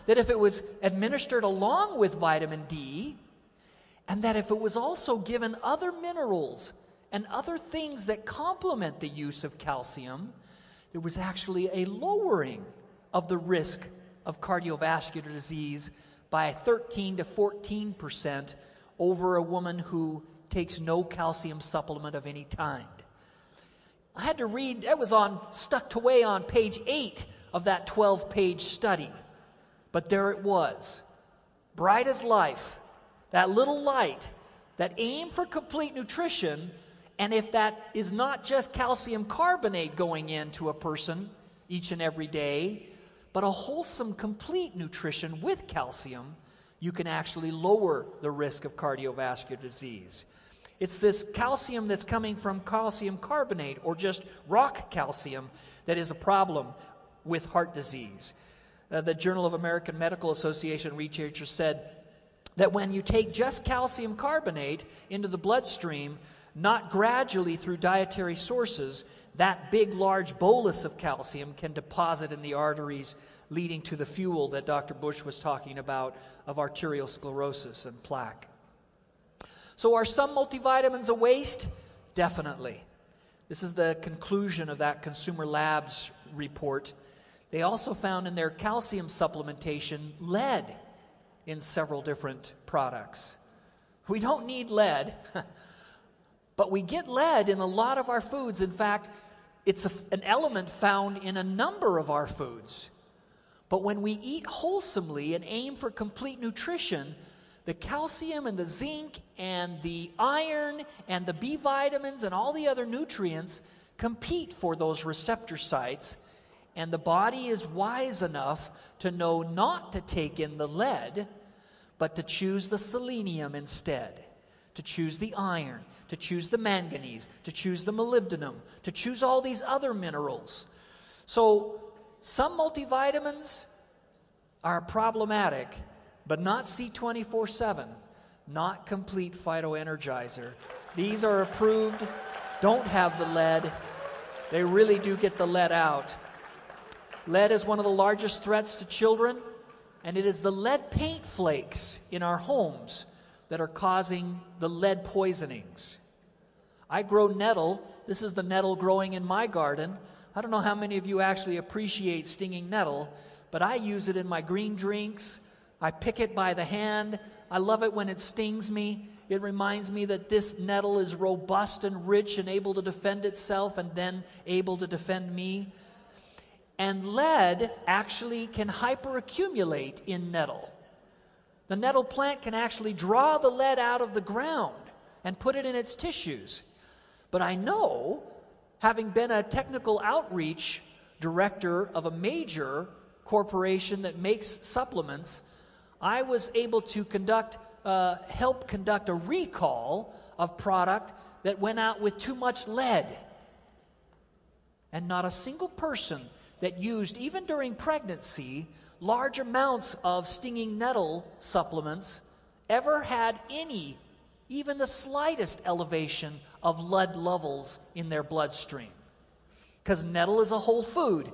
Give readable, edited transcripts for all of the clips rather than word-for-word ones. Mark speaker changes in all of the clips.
Speaker 1: that if it was administered along with vitamin D, and that if it was also given other minerals and other things that complement the use of calcium, there was actually a lowering of the risk of cardiovascular disease by 13 to 14% over a woman who takes no calcium supplement of any kind. I had to read, that was stuck away on page 8 of that 12-page study. But there it was, bright as life, that little light, that aim for complete nutrition. And if that is not just calcium carbonate going into a person each and every day, but a wholesome, complete nutrition with calcium, you can actually lower the risk of cardiovascular disease. It's this calcium that's coming from calcium carbonate or just rock calcium that is a problem with heart disease. The Journal of American Medical Association researchers said that when you take just calcium carbonate into the bloodstream, not gradually through dietary sources, that big, large bolus of calcium can deposit in the arteries, leading to the fuel that Dr. Bush was talking about of arterial sclerosis and plaque. So are some multivitamins a waste? Definitely. This is the conclusion of that Consumer Labs report. They also found in their calcium supplementation lead in several different products. We don't need lead, but we get lead in a lot of our foods. In fact, it's an element found in a number of our foods. But when we eat wholesomely and aim for complete nutrition, the calcium and the zinc and the iron and the B vitamins and all the other nutrients compete for those receptor sites, and the body is wise enough to know not to take in the lead, but to choose the selenium instead, to choose the iron, to choose the manganese, to choose the molybdenum, to choose all these other minerals. So some multivitamins are problematic, but not C24/7, not complete phytoenergizer. These are approved, don't have the lead. They really do get the lead out. Lead is one of the largest threats to children, and it is the lead paint flakes in our homes that are causing the lead poisonings. I grow nettle. This is the nettle growing in my garden. I don't know how many of you actually appreciate stinging nettle, but I use it in my green drinks. I pick it by the hand. I love it when it stings me. It reminds me that this nettle is robust and rich and able to defend itself and then able to defend me. And lead actually can hyperaccumulate in nettle. The nettle plant can actually draw the lead out of the ground and put it in its tissues. But I know, having been a technical outreach director of a major corporation that makes supplements, I was able to help conduct a recall of product that went out with too much lead. And not a single person that used, even during pregnancy, large amounts of stinging nettle supplements ever had even the slightest elevation of lead levels in their bloodstream. Because nettle is a whole food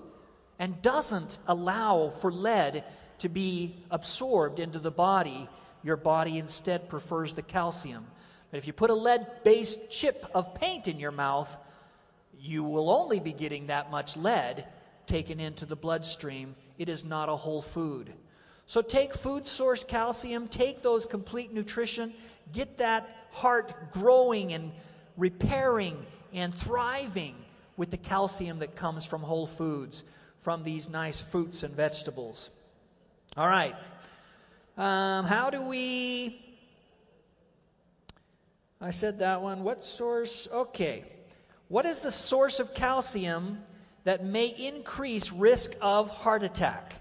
Speaker 1: and doesn't allow for lead to be absorbed into the body. Your body instead prefers the calcium. But if you put a lead-based chip of paint in your mouth, you will only be getting that much lead taken into the bloodstream. It is not a whole food. So take food source calcium, take those complete nutrition, get that heart growing and repairing and thriving with the calcium that comes from whole foods, from these nice fruits and vegetables. All right. How do we... I said that one. What source? Okay. What is the source of calcium that may increase risk of heart attack?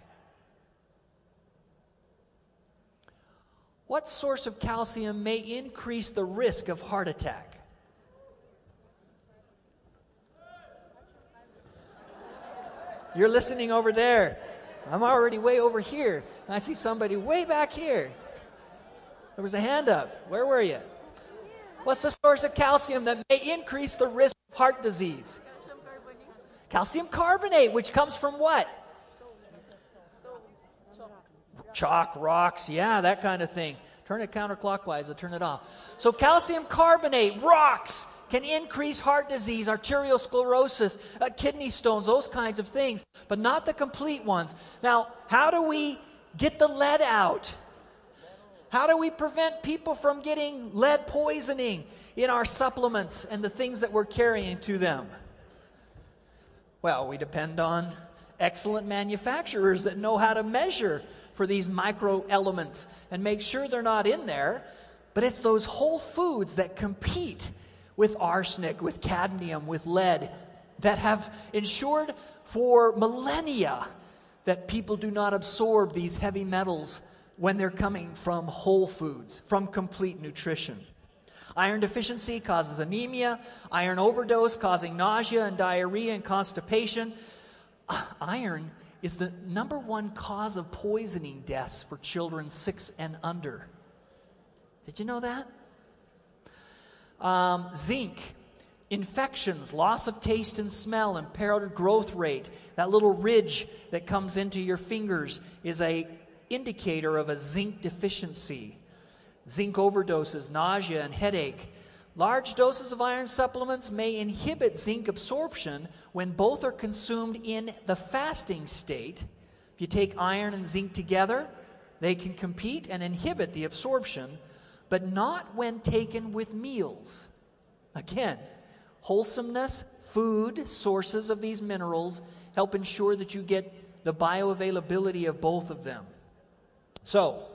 Speaker 1: What source of calcium may increase the risk of heart attack? You're listening over there. I'm already way over here. And I see somebody way back here. There was a hand up. Where were you? What's the source of calcium that may increase the risk of heart disease? Calcium carbonate, which comes from what? Chalk, rocks, yeah, that kind of thing. Turn it counterclockwise and turn it off. So calcium carbonate, rocks, can increase heart disease, arteriosclerosis, kidney stones, those kinds of things, but not the complete ones. Now, how do we get the lead out? How do we prevent people from getting lead poisoning in our supplements and the things that we're carrying to them? Well, we depend on excellent manufacturers that know how to measure for these micro elements and make sure they're not in there. But it's those whole foods that compete with arsenic, with cadmium, with lead, that have ensured for millennia that people do not absorb these heavy metals when they're coming from whole foods, from complete nutrition. Iron deficiency causes anemia, iron overdose causing nausea and diarrhea and constipation. Iron is the number one cause of poisoning deaths for children 6 and under. Did you know that? Zinc, infections, loss of taste and smell, impaired growth rate. That little ridge that comes into your fingers is an indicator of a zinc deficiency. Zinc overdoses, nausea, and headache. Large doses of iron supplements may inhibit zinc absorption when both are consumed in the fasting state. If you take iron and zinc together, they can compete and inhibit the absorption, but not when taken with meals. Again, wholesomeness, food, sources of these minerals help ensure that you get the bioavailability of both of them. So,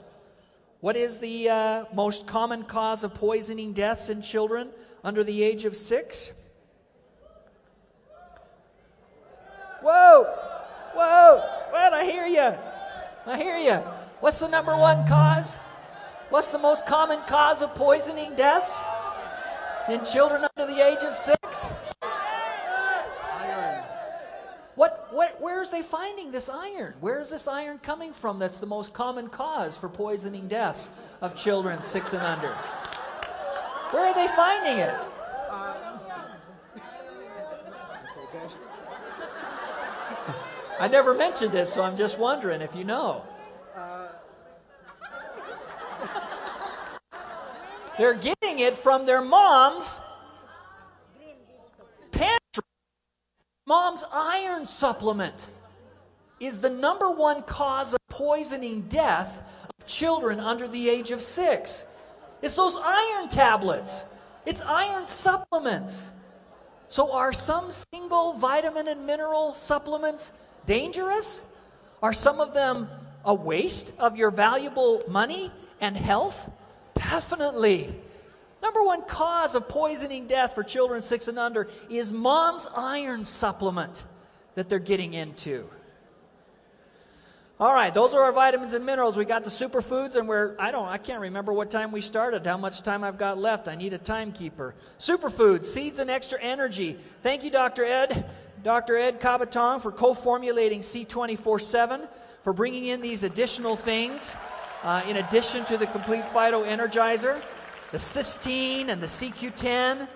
Speaker 1: what is the most common cause of poisoning deaths in children under the age of 6? Whoa! What? I hear you. What's the number one cause? What's the most common cause of poisoning deaths in children under the age of 6? Iron. Where are they finding this iron? Where is this iron coming from that's the most common cause for poisoning deaths of children 6 and under? Where are they finding it? I never mentioned it, so I'm just wondering if you know. They're getting it from their mom's pantry. Mom's iron supplement is the number one cause of poisoning death of children under the age of 6. It's those iron tablets. It's iron supplements. So are some single vitamin and mineral supplements dangerous? Are some of them a waste of your valuable money and health? Definitely. Number one cause of poisoning death for children 6 and under is mom's iron supplement that they're getting into. All right, those are our vitamins and minerals. We got the superfoods, and I can't remember what time we started, how much time I've got left. I need a timekeeper. Superfoods, seeds and extra energy. Thank you, Dr. Ed Cabatong, for co-formulating C24/7, for bringing in these additional things. In addition to the complete Phyto Energizer, the cysteine and the CQ10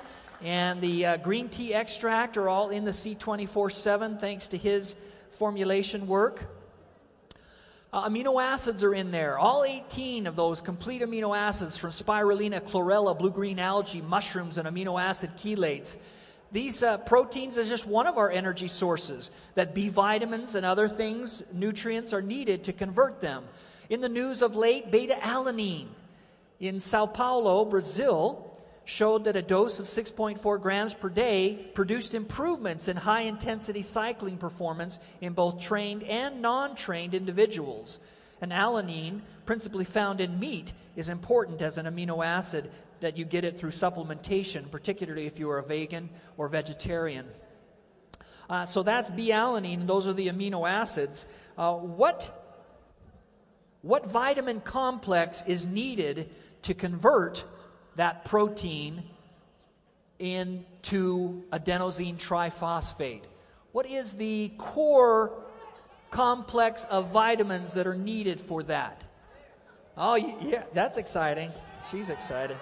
Speaker 1: and the green tea extract are all in the C24/7 thanks to his formulation work. Amino acids are in there. All 18 of those complete amino acids from spirulina, chlorella, blue-green algae, mushrooms, and amino acid chelates. These proteins are just one of our energy sources that B vitamins and other things, nutrients, are needed to convert them. In the news of late, beta-alanine in Sao Paulo, Brazil, showed that a dose of 6.4 grams per day produced improvements in high-intensity cycling performance in both trained and non-trained individuals. And alanine, principally found in meat, is important as an amino acid that you get it through supplementation, particularly if you are a vegan or vegetarian. So that's B-alanine, those are the amino acids. What vitamin complex is needed to convert that protein into adenosine triphosphate? What is the core complex of vitamins that are needed for that? Oh, yeah, that's exciting. She's excited.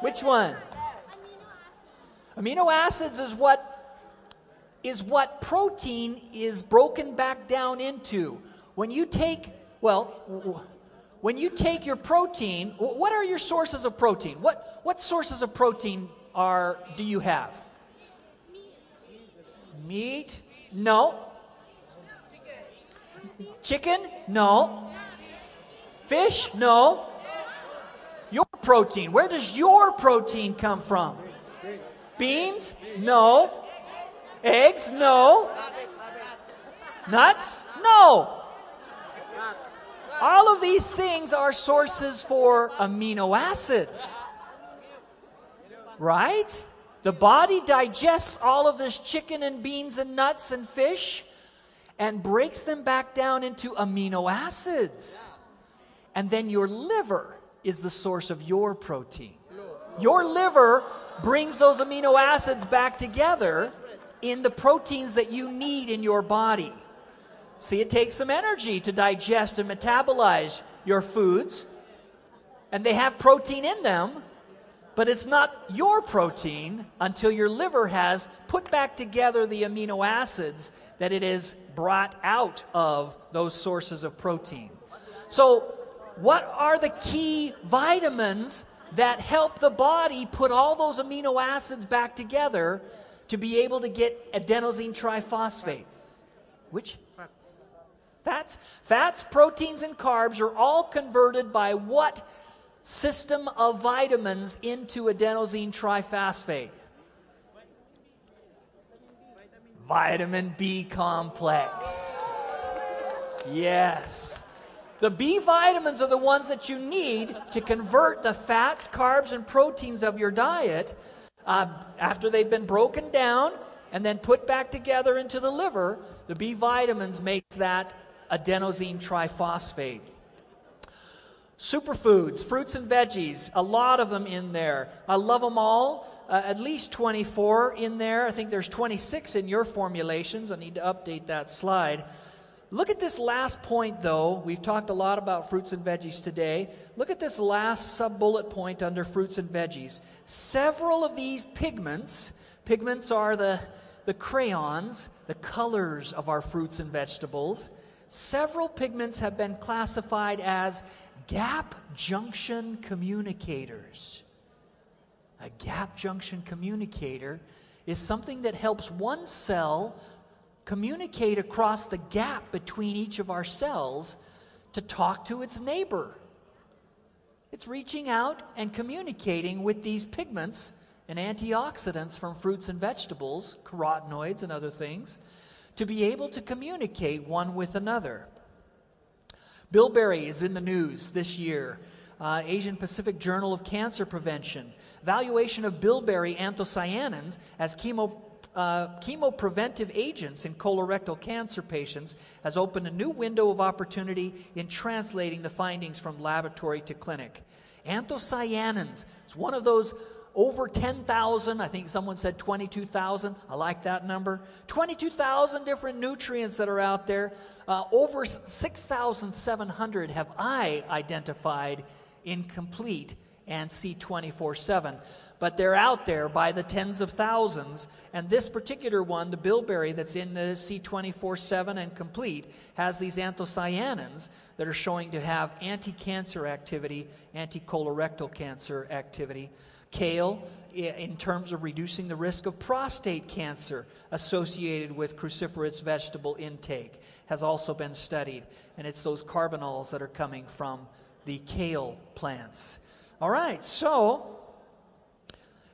Speaker 1: Which one? Amino acids is what protein is broken back down into. When you take Well, when you take your protein, what are your sources of protein? What sources of protein do you have? Meat? No. Chicken? No. Fish? No. Your protein. Where does your protein come from? Beans? No. Eggs? No. Nuts? No. All of these things are sources for amino acids. Right? The body digests all of this chicken and beans and nuts and fish and breaks them back down into amino acids. And then your liver is the source of your protein. Your liver brings those amino acids back together in the proteins that you need in your body. See, it takes some energy to digest and metabolize your foods, and they have protein in them, but it's not your protein until your liver has put back together the amino acids that it has brought out of those sources of protein. So, what are the key vitamins that help the body put all those amino acids back together to be able to get adenosine triphosphate? Which? Fats, proteins, and carbs are all converted by what system of vitamins into adenosine triphosphate? Vitamin B complex. Yes. The B vitamins are the ones that you need to convert the fats, carbs, and proteins of your diet after they've been broken down and then put back together into the liver. The B vitamins makes that adenosine triphosphate. Superfoods, fruits and veggies, a lot of them in there. I love them all. At least 24 in there. I think there's 26 in your formulations. I need to update that slide. Look at this last point, though. We've talked a lot about fruits and veggies today. Look at this last sub-bullet point under fruits and veggies. Several of these pigments are the crayons, the colors of our fruits and vegetables. Several pigments have been classified as gap junction communicators. A gap junction communicator is something that helps one cell communicate across the gap between each of our cells to talk to its neighbor. It's reaching out and communicating with these pigments and antioxidants from fruits and vegetables, carotenoids and other things, to be able to communicate one with another. Bilberry is in the news this year. Asian Pacific Journal of Cancer Prevention. Evaluation of bilberry anthocyanins as chemopreventive agents in colorectal cancer patients has opened a new window of opportunity in translating the findings from laboratory to clinic. Anthocyanins, it's one of those over 10,000, I think someone said 22,000, I like that number. 22,000 different nutrients that are out there. Over 6,700 have I identified in complete and C24/7. But they're out there by the tens of thousands. And this particular one, the bilberry that's in the C24/7 and complete, has these anthocyanins that are showing to have anti-cancer activity, anti-colorectal cancer activity. Kale, in terms of reducing the risk of prostate cancer associated with cruciferous vegetable intake, has also been studied. And it's those carbanols that are coming from the kale plants. All right, so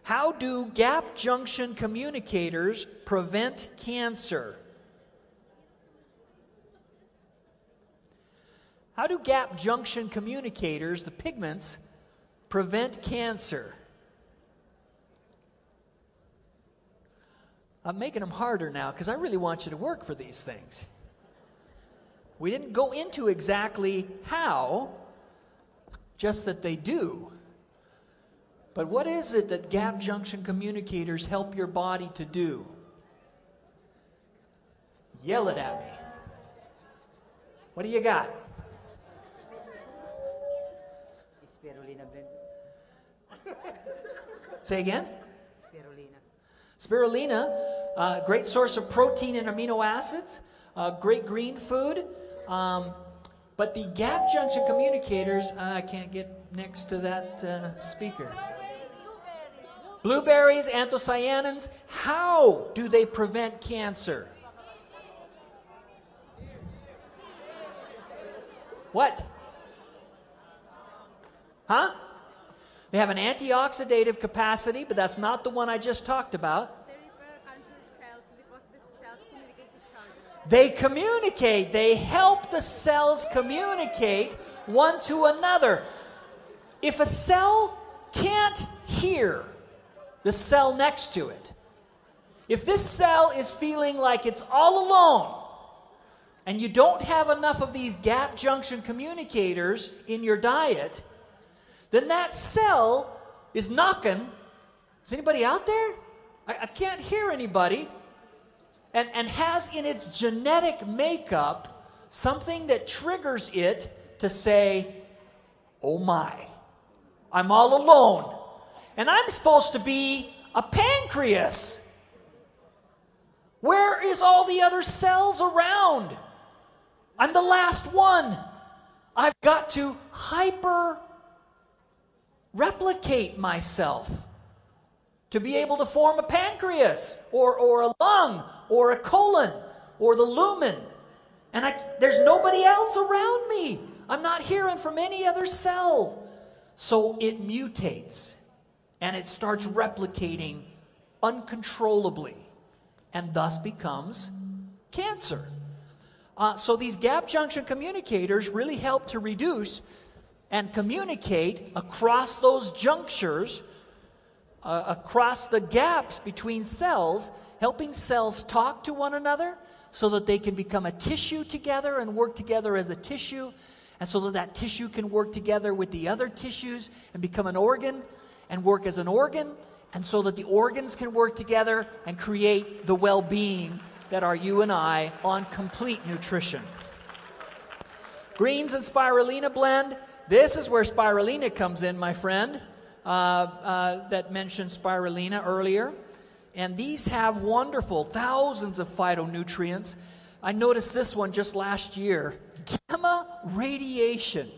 Speaker 1: how do gap junction communicators prevent cancer? How do gap junction communicators, the pigments, prevent cancer? I'm making them harder now because I really want you to work for these things. We didn't go into exactly how, just that they do. But what is it that gap junction communicators help your body to do? Yell it at me. What do you got?
Speaker 2: Spirulina blend.
Speaker 1: Say again?
Speaker 2: Spirulina.
Speaker 1: Spirulina, great source of protein and amino acids. Great green food. But the gap junction communicators, I can't get next to that speaker. Blueberries, anthocyanins, how do they prevent cancer? What? Huh? They have an antioxidative capacity, but that's not the one I just talked about.
Speaker 3: They repair cancer cells because the cells communicate with each other.
Speaker 1: They communicate. They help the cells communicate one to another. If a cell can't hear the cell next to it, if this cell is feeling like it's all alone, and you don't have enough of these gap junction communicators in your diet, then that cell is knocking. Is anybody out there? I can't hear anybody. And has in its genetic makeup something that triggers it to say, oh my, I'm all alone. And I'm supposed to be a pancreas. Where is all the other cells around? I'm the last one. I've got to replicate myself to be able to form a pancreas or a lung or a colon or the lumen. And there's nobody else around me. I'm not hearing from any other cell. So it mutates and it starts replicating uncontrollably and thus becomes cancer. So these gap junction communicators really help to reduce and communicate across those junctures, across the gaps between cells, helping cells talk to one another so that they can become a tissue together and work together as a tissue, and so that that tissue can work together with the other tissues and become an organ and work as an organ, and so that the organs can work together and create the well-being that are you and I on complete nutrition. Greens and spirulina blend. This is where spirulina comes in, my friend, that mentioned spirulina earlier. And these have wonderful thousands of phytonutrients. I noticed this one just last year. Gamma radiation.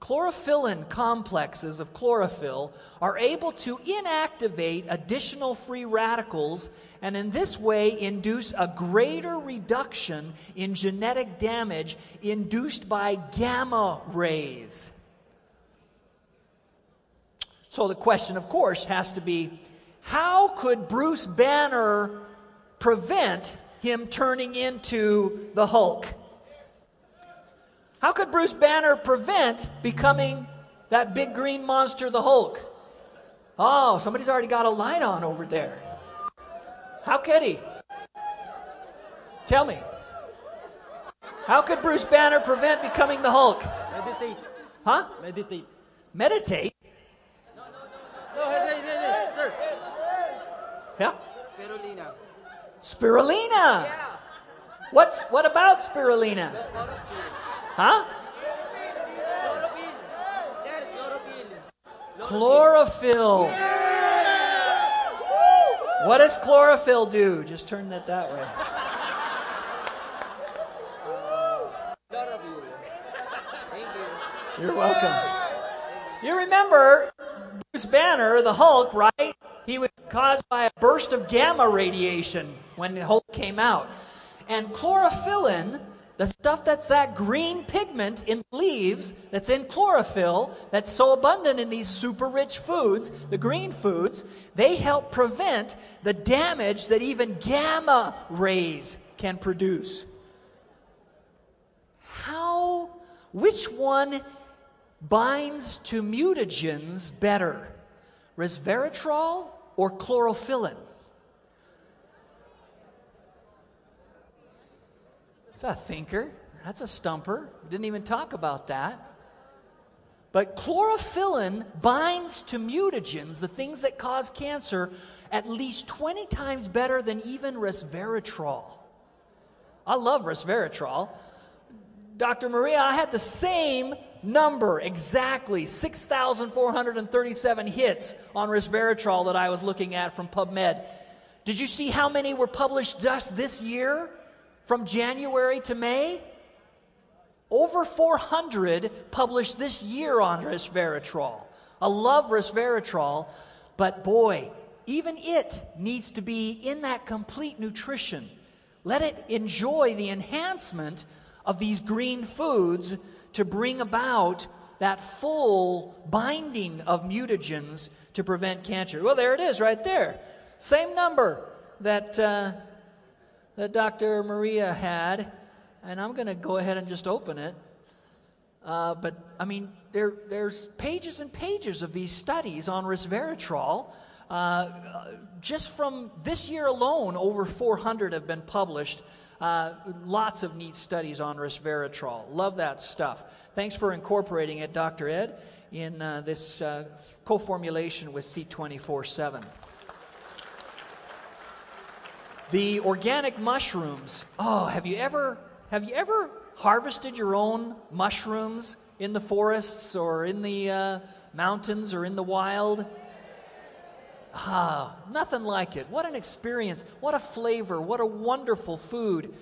Speaker 1: Chlorophyllin complexes of chlorophyll are able to inactivate additional free radicals and in this way induce a greater reduction in genetic damage induced by gamma rays. So the question, of course, has to be, how could Bruce Banner prevent him turning into the Hulk? How could Bruce Banner prevent becoming that big green monster, the Hulk? Oh, somebody's already got a light on over there. How could he? Tell me. How could Bruce Banner prevent becoming the Hulk?
Speaker 4: Meditate.
Speaker 1: Huh?
Speaker 4: Meditate.
Speaker 1: Meditate?
Speaker 4: No, hey, sir.
Speaker 1: Yeah?
Speaker 4: Spirulina.
Speaker 1: Spirulina.
Speaker 4: Yeah.
Speaker 1: What about spirulina? Huh? Chlorophyll. What does chlorophyll do? Just turn that way.
Speaker 4: Chlorophyll. Thank you.
Speaker 1: You're welcome. You remember Bruce Banner, the Hulk, right? He was caused by a burst of gamma radiation when the Hulk came out. And chlorophyllin, the stuff that's that green pigment in leaves that's in chlorophyll, that's so abundant in these super rich foods, the green foods, they help prevent the damage that even gamma rays can produce. Which one binds to mutagens better? Resveratrol or chlorophyllin? That's a thinker. That's a stumper. We didn't even talk about that. But chlorophyllin binds to mutagens, the things that cause cancer, at least 20 times better than even resveratrol. I love resveratrol. Dr. Maria, I had the same number, exactly 6,437 hits on resveratrol that I was looking at from PubMed. Did you see how many were published just this year, from January to May? Over 400 published this year on resveratrol. I love resveratrol, but boy, even it needs to be in that complete nutrition. Let it enjoy the enhancement of these green foods to bring about that full binding of mutagens to prevent cancer. Well, there it is right there. Same number that Dr. Maria had. And I'm going to go ahead and just open it. But, I mean, there's pages and pages of these studies on resveratrol. Just from this year alone, over 400 have been published. Lots of neat studies on resveratrol. Love that stuff. Thanks for incorporating it, Dr. Ed, in this co-formulation with C24/7. The organic mushrooms. Oh, have you ever harvested your own mushrooms in the forests or in the mountains or in the wild? Nothing like it. What an experience. What a flavor. What a wonderful food,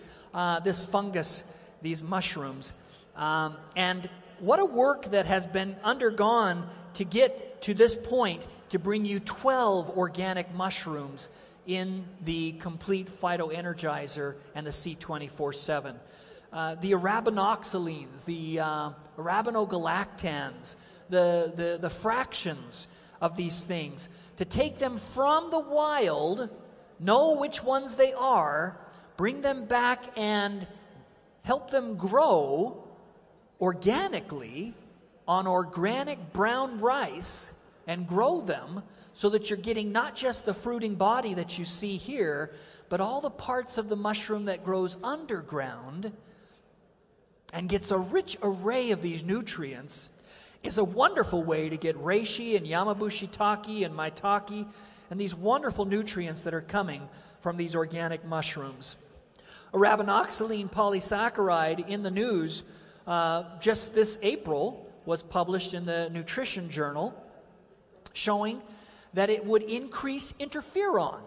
Speaker 1: this fungus, these mushrooms. And what a work that has been undergone to get to this point to bring you 12 organic mushrooms in the complete phytoenergizer and the C24/7. The arabinoxylines, the arabinogalactans, the fractions of these things, to take them from the wild, know which ones they are, bring them back and help them grow organically on organic brown rice and grow them so that you're getting not just the fruiting body that you see here, but all the parts of the mushroom that grows underground and gets a rich array of these nutrients, is a wonderful way to get reishi and yamabushitake and maitake and these wonderful nutrients that are coming from these organic mushrooms. Arabinoxylene polysaccharide in the news just this April was published in the Nutrition Journal, showing that it would increase interferon.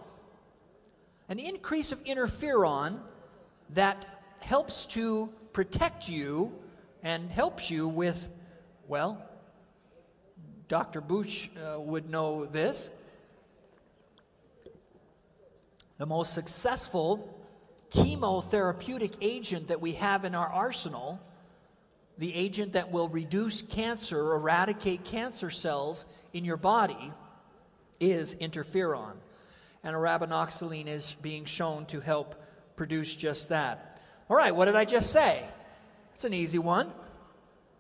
Speaker 1: An increase of interferon that helps to protect you and helps you with, well, Dr. Bush would know this. The most successful chemotherapeutic agent that we have in our arsenal, the agent that will reduce cancer, eradicate cancer cells in your body, is interferon. And arabinoxylene is being shown to help produce just that. All right, what did I just say? It's an easy one.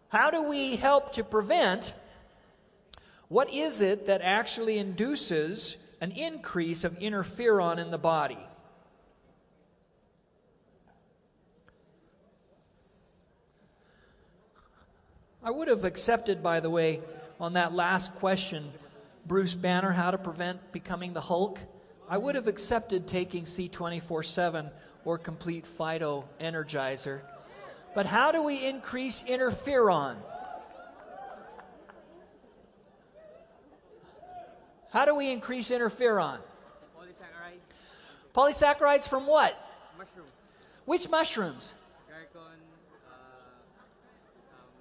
Speaker 1: How do we help to prevent? What is it that actually induces an increase of interferon in the body? I would have accepted, by the way, on that last question, Bruce Banner, how to prevent becoming the Hulk. I would have accepted taking C24/7 or complete Phyto Energizer. But how do we increase interferon? How do we increase interferon?
Speaker 4: Polysaccharides.
Speaker 1: Polysaccharides from what?
Speaker 4: Mushrooms.
Speaker 1: Which mushrooms?
Speaker 4: Garcon,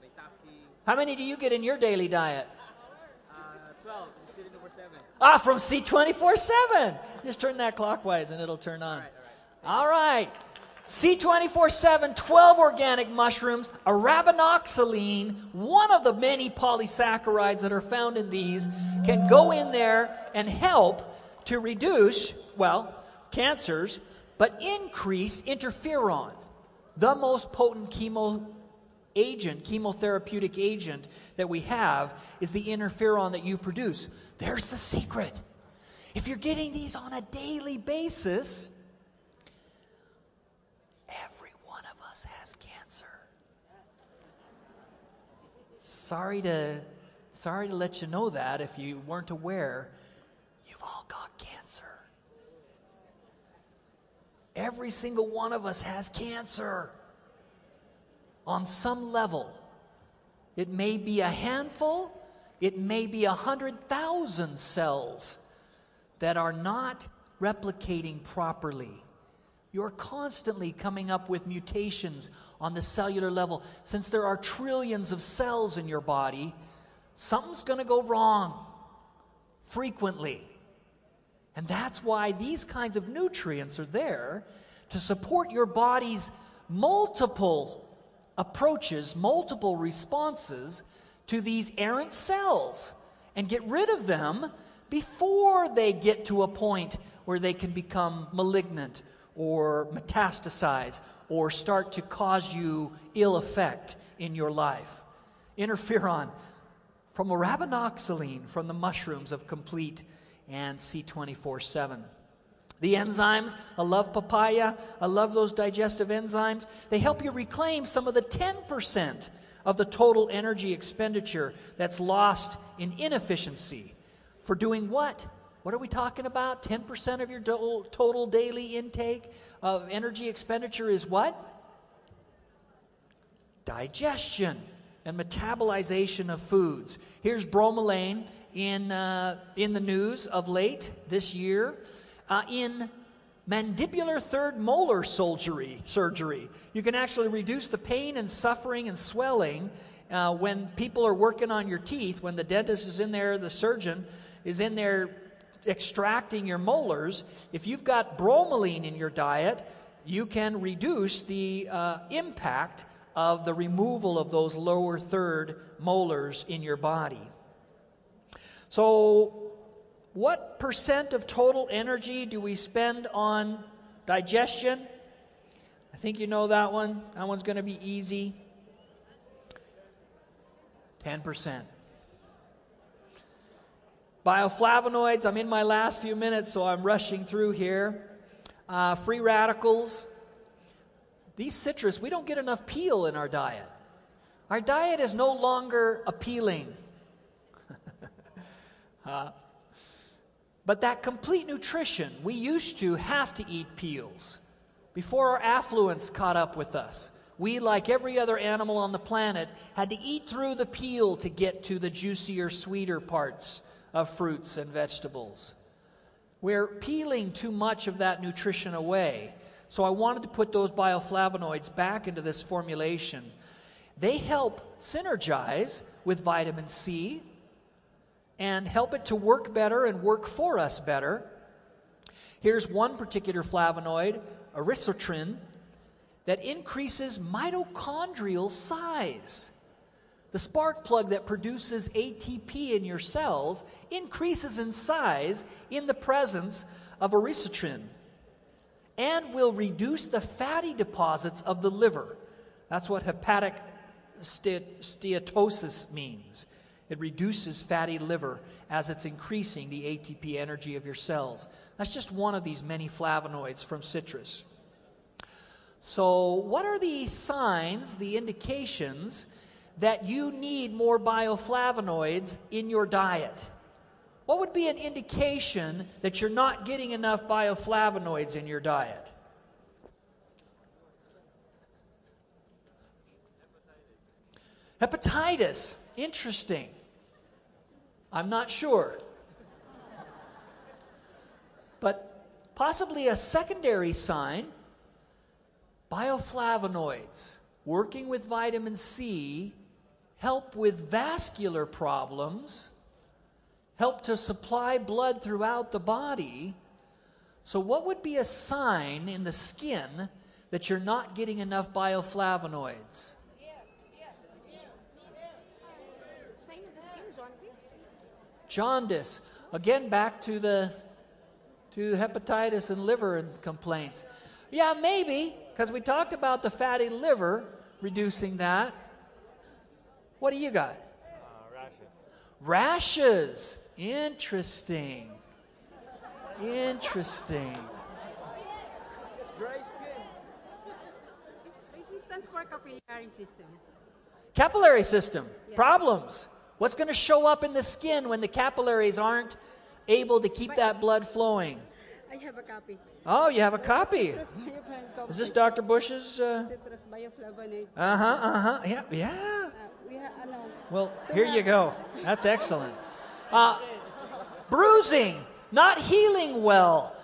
Speaker 4: maitake.
Speaker 1: How many do you get in your daily diet?
Speaker 4: 12. C24/7.
Speaker 1: From C24/7. Just turn that clockwise and it'll turn on. All right. C24/7, 12 organic mushrooms, arabinoxylene, one of the many polysaccharides that are found in these, can go in there and help to reduce, well, cancers, but increase interferon, the most potent chemotherapeutic agent that we have is the interferon that you produce. There's the secret. If you're getting these on a daily basis, every one of us has cancer. Sorry to let you know that if you weren't aware. You've all got cancer. Every single one of us has cancer on some level. It may be a handful, it may be 100,000 cells that are not replicating properly. You're constantly coming up with mutations on the cellular level. Since there are trillions of cells in your body, something's going to go wrong frequently. And that's why these kinds of nutrients are there to support your body's multiple approaches, multiple responses to these errant cells, and get rid of them before they get to a point where they can become malignant or metastasize or start to cause you ill effect in your life. Interferon from arabinoxaline from the mushrooms of Complete and C24/7. The enzymes, I love papaya, I love those digestive enzymes. They help you reclaim some of the 10% of the total energy expenditure that's lost in inefficiency. For doing what? What are we talking about? 10% of your total daily intake of energy expenditure is what? Digestion and metabolization of foods. Here's bromelain in the news of late this year. In mandibular third molar surgery, you can actually reduce the pain and suffering and swelling when people are working on your teeth, when the dentist is in there, the surgeon is in there extracting your molars. If you've got bromelain in your diet, you can reduce the impact of the removal of those lower third molars in your body. So, what percent of total energy do we spend on digestion? I think you know that one. That one's going to be easy. 10%. Bioflavonoids, I'm in my last few minutes, so I'm rushing through here. Free radicals. These citrus, we don't get enough peel in our diet. Our diet is no longer appealing. But that complete nutrition, we used to have to eat peels. Before our affluence caught up with us, we, like every other animal on the planet, had to eat through the peel to get to the juicier, sweeter parts of fruits and vegetables. We're peeling too much of that nutrition away. So I wanted to put those bioflavonoids back into this formulation. They help synergize with vitamin C and help it to work better and work for us better. Here's one particular flavonoid, erythritrin, that increases mitochondrial size. The spark plug that produces ATP in your cells increases in size in the presence of erythritrin and will reduce the fatty deposits of the liver. That's what hepatic steatosis means. It reduces fatty liver as it's increasing the ATP energy of your cells. That's just one of these many flavonoids from citrus. So what are the signs, the indications that you need more bioflavonoids in your diet? What would be an indication that you're not getting enough bioflavonoids in your diet? Hepatitis. Interesting. I'm not sure. But possibly a secondary sign, bioflavonoids working with vitamin C help with vascular problems, help to supply blood throughout the body. So what would be a sign in the skin that you're not getting enough bioflavonoids?
Speaker 3: Sign of the skin, jaundice.
Speaker 1: Jaundice. Again, back to hepatitis and liver and complaints. Yeah, maybe, because we talked about the fatty liver, reducing that. What do you got? Rashes. Interesting. Interesting.
Speaker 4: Dry skin.
Speaker 2: Resistance for capillary system.
Speaker 1: Capillary system. Problems. What's going to show up in the skin when the capillaries aren't able to keep that blood flowing?
Speaker 2: I have a copy.
Speaker 1: Oh, you have a copy.
Speaker 2: Citrus bioflavonoid.
Speaker 1: Is this Dr. Bush's?
Speaker 2: Citrus bioflavonoid.
Speaker 1: Yeah, yeah.
Speaker 2: We have,
Speaker 1: Well, here you go. That's excellent. Bruising, not healing well.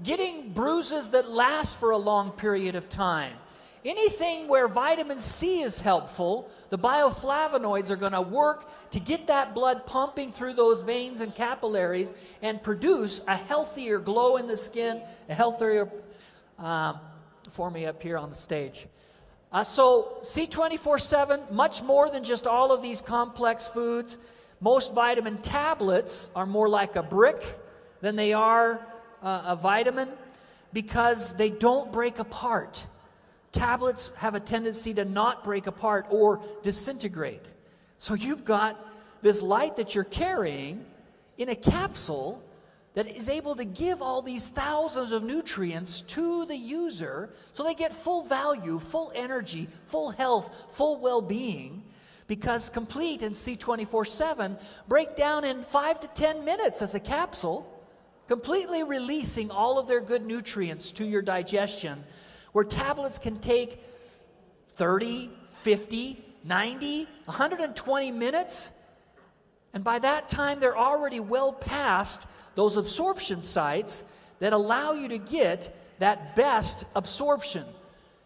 Speaker 1: getting bruises that last for a long period of time. Anything where vitamin C is helpful, the bioflavonoids are going to work to get that blood pumping through those veins and capillaries and produce a healthier glow in the skin, a healthier, for me up here on the stage. So C24/7, much more than just all of these complex foods. Most vitamin tablets are more like a brick than they are a vitamin because they don't break apart. Tablets have a tendency to not break apart or disintegrate. So you've got this light that you're carrying in a capsule that is able to give all these thousands of nutrients to the user so they get full value, full energy, full health, full well-being, because Complete and C24/7 break down in 5 to 10 minutes as a capsule, completely releasing all of their good nutrients to your digestion, where tablets can take 30, 50, 90, 120 minutes. And by that time, they're already well past those absorption sites that allow you to get that best absorption.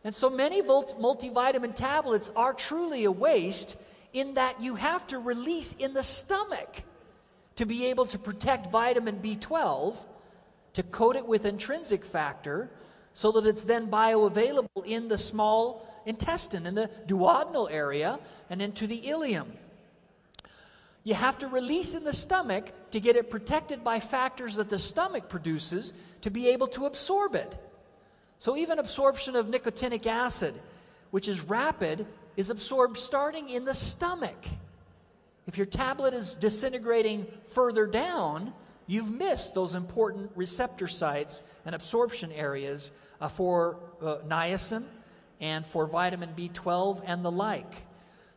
Speaker 1: And so many multivitamin tablets are truly a waste in that you have to release in the stomach to be able to protect vitamin B12, to coat it with intrinsic factor, so that it's then bioavailable in the small intestine, in the duodenal area, and into the ileum. You have to release in the stomach to get it protected by factors that the stomach produces to be able to absorb it. So even absorption of nicotinic acid, which is rapid, is absorbed starting in the stomach. If your tablet is disintegrating further down, you've missed those important receptor sites and absorption areas for niacin and for vitamin B12 and the like.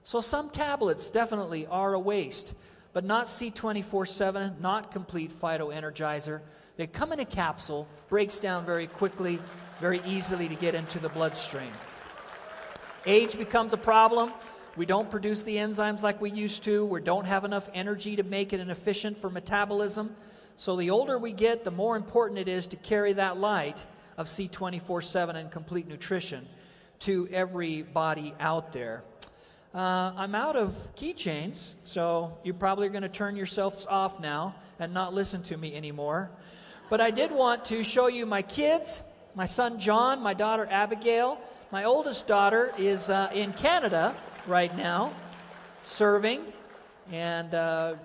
Speaker 1: So some tablets definitely are a waste, but not C24/7, not Complete Phytoenergizer. They come in a capsule, breaks down very quickly, very easily to get into the bloodstream. Age becomes a problem. We don't produce the enzymes like we used to. We don't have enough energy to make it efficient for metabolism. So the older we get, the more important it is to carry that light of C24/7 and Complete Nutrition to everybody out there. I'm out of keychains, so you probably are going to turn yourselves off now and not listen to me anymore. But I did want to show you my kids, my son John, my daughter Abigail. My oldest daughter is in Canada right now, serving and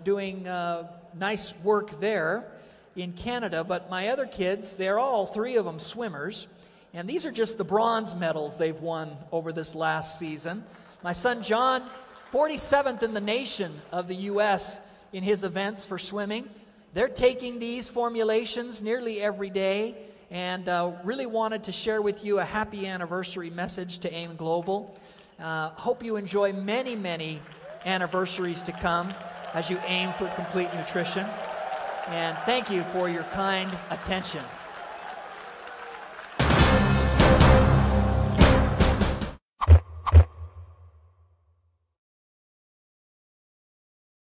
Speaker 1: doing nice work there in Canada. But my other kids, they're all three of them swimmers. And these are just the bronze medals they've won over this last season. My son John, 47th in the nation of the U.S. in his events for swimming. They're taking these formulations nearly every day, and really wanted to share with you a happy anniversary message to AIM Global. Hope you enjoy many, many anniversaries to come as you aim for complete nutrition. And thank you for your kind attention.